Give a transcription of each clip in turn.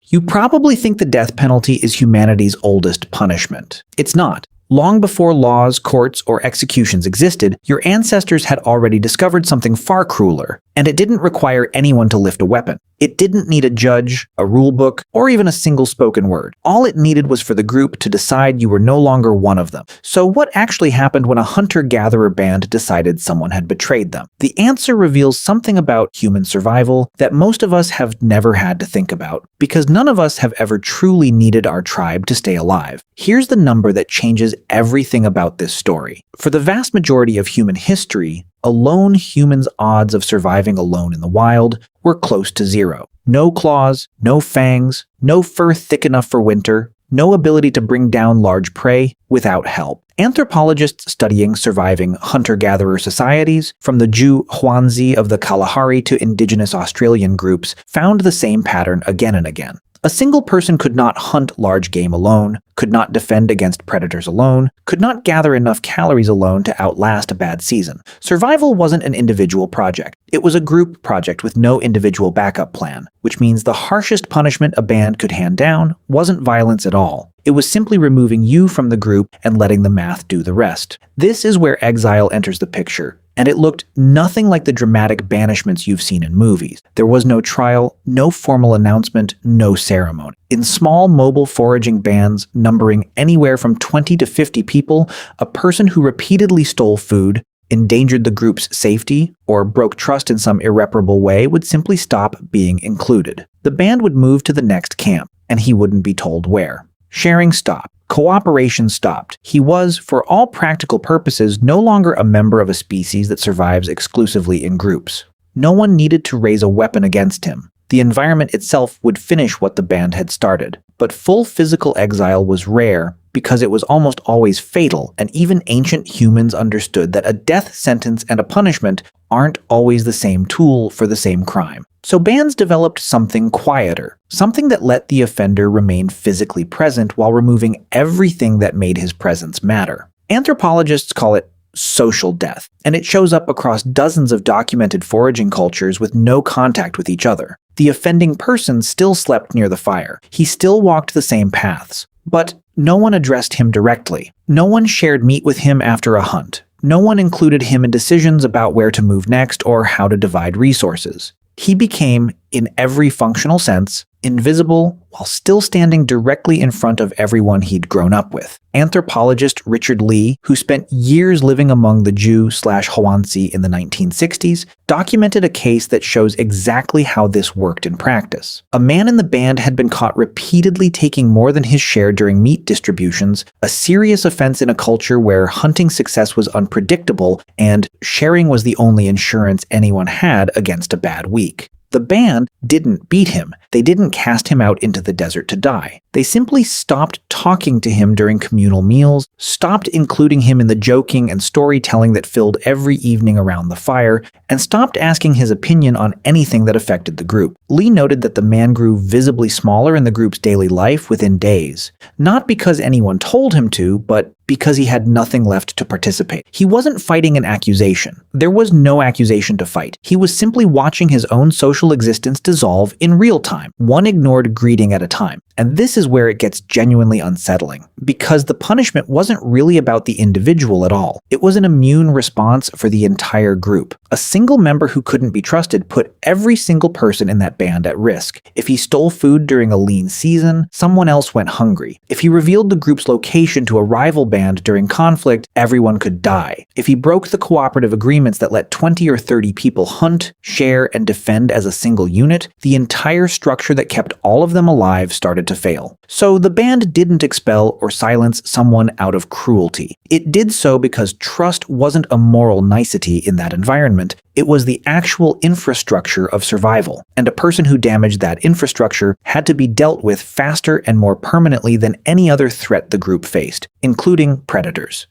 You probably think the death penalty is humanity's oldest punishment. It's not. Long before laws, courts, or executions existed, your ancestors had already discovered something far crueler, and it didn't require anyone to lift a weapon. It didn't need a judge, a rule book, or even a single spoken word. All it needed was for the group to decide you were no longer one of them. So what actually happened when a hunter-gatherer band decided someone had betrayed them? The answer reveals something about human survival that most of us have never had to think about, because none of us have ever truly needed our tribe to stay alive. Here's the number that changes everything about this story. For the vast majority of human history, alone humans' odds of surviving alone in the wild were close to zero. No claws, no fangs, no fur thick enough for winter, no ability to bring down large prey without help. Anthropologists studying surviving hunter-gatherer societies, from the Jew hoansi of the Kalahari to indigenous Australian groups, found the same pattern again and again. A single person could not hunt large game alone, could not defend against predators alone, could not gather enough calories alone to outlast a bad season. Survival wasn't an individual project. It was a group project with no individual backup plan, which means the harshest punishment a band could hand down wasn't violence at all. It was simply removing you from the group and letting the math do the rest. This is where exile enters the picture, and it looked nothing like the dramatic banishments you've seen in movies. There was no trial, no formal announcement, no ceremony. In small mobile foraging bands numbering anywhere from 20 to 50 people, a person who repeatedly stole food, endangered the group's safety, or broke trust in some irreparable way would simply stop being included. The band would move to the next camp, and he wouldn't be told where. Sharing stopped. Cooperation stopped. He was, for all practical purposes, no longer a member of a species that survives exclusively in groups. No one needed to raise a weapon against him. The environment itself would finish what the band had started. But full physical exile was rare because it was almost always fatal, and even ancient humans understood that a death sentence and a punishment aren't always the same tool for the same crime. So bands developed something quieter, something that let the offender remain physically present while removing everything that made his presence matter. Anthropologists call it social death, and it shows up across dozens of documented foraging cultures with no contact with each other. The offending person still slept near the fire. He still walked the same paths. But no one addressed him directly. No one shared meat with him after a hunt. No one included him in decisions about where to move next or how to divide resources. He became, in every functional sense, invisible while still standing directly in front of everyone he'd grown up with. Anthropologist Richard Lee, who spent years living among the Jew/hoansi in the 1960s, documented a case that shows exactly how this worked in practice. A man in the band had been caught repeatedly taking more than his share during meat distributions, a serious offense in a culture where hunting success was unpredictable and sharing was the only insurance anyone had against a bad week. The band didn't beat him. They didn't cast him out into the desert to die. They simply stopped talking to him during communal meals, stopped including him in the joking and storytelling that filled every evening around the fire, and stopped asking his opinion on anything that affected the group. Lee noted that the man grew visibly smaller in the group's daily life within days, not because anyone told him to, but because he had nothing left to participate. He wasn't fighting an accusation. There was no accusation to fight. He was simply watching his own social existence dissolve in real time, one ignored greeting at a time. And this is where it gets genuinely unsettling, because the punishment wasn't really about the individual at all. It was an immune response for the entire group. A single member who couldn't be trusted put every single person in that band at risk. If he stole food during a lean season, someone else went hungry. If he revealed the group's location to a rival band during conflict, everyone could die. If he broke the cooperative agreements that let 20 or 30 people hunt, share, and defend as a single unit, the entire structure that kept all of them alive started to fail. So the band didn't expel or silence someone out of cruelty. It did so because trust wasn't a moral nicety in that environment. It was the actual infrastructure of survival, and a person who damaged that infrastructure had to be dealt with faster and more permanently than any other threat the group faced, including predators.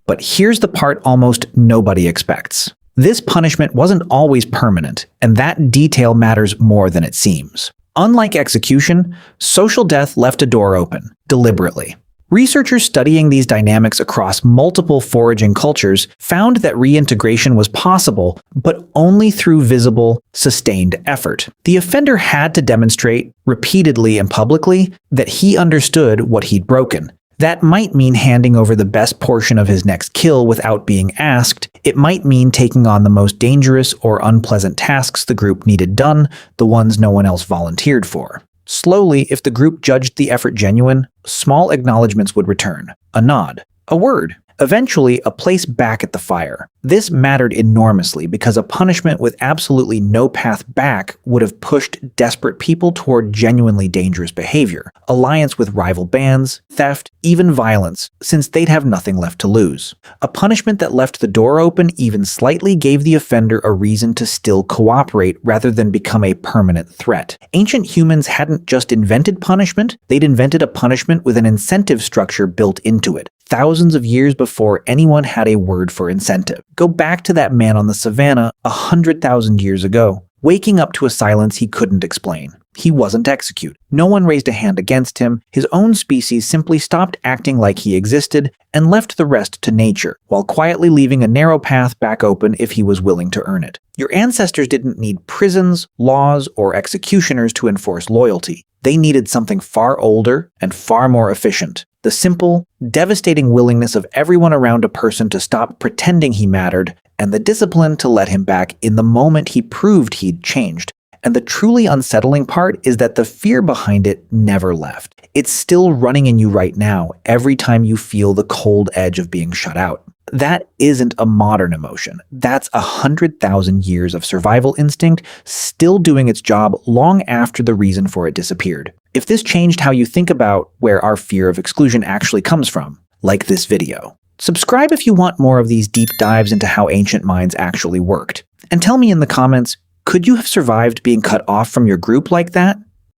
But here's the part almost nobody expects. This punishment wasn't always permanent, and that detail matters more than it seems. Unlike execution, social death left a door open, deliberately. Researchers studying these dynamics across multiple foraging cultures found that reintegration was possible, but only through visible, sustained effort. The offender had to demonstrate, repeatedly and publicly, that he understood what he'd broken. That might mean handing over the best portion of his next kill without being asked. It might mean taking on the most dangerous or unpleasant tasks the group needed done, the ones no one else volunteered for. Slowly, if the group judged the effort genuine, small acknowledgments would return. A nod. A word. Eventually, a place back at the fire. This mattered enormously because a punishment with absolutely no path back would have pushed desperate people toward genuinely dangerous behavior, alliance with rival bands, theft, even violence, since they'd have nothing left to lose. A punishment that left the door open even slightly gave the offender a reason to still cooperate rather than become a permanent threat. Ancient humans hadn't just invented punishment, they'd invented a punishment with an incentive structure built into it. Thousands of years before anyone had a word for incentive. Go back to that man on the savannah 100,000 years ago, waking up to a silence he couldn't explain. He wasn't executed. No one raised a hand against him. His own species simply stopped acting like he existed and left the rest to nature, while quietly leaving a narrow path back open if he was willing to earn it. Your ancestors didn't need prisons, laws, or executioners to enforce loyalty. They needed something far older and far more efficient. The simple, devastating willingness of everyone around a person to stop pretending he mattered, and the discipline to let him back in the moment he proved he'd changed. And the truly unsettling part is that the fear behind it never left. It's still running in you right now, every time you feel the cold edge of being shut out. That isn't a modern emotion. That's 100,000 years of survival instinct still doing its job long after the reason for it disappeared. If this changed how you think about where our fear of exclusion actually comes from, like this video. Subscribe if you want more of these deep dives into how ancient minds actually worked. And tell me in the comments, could you have survived being cut off from your group like that?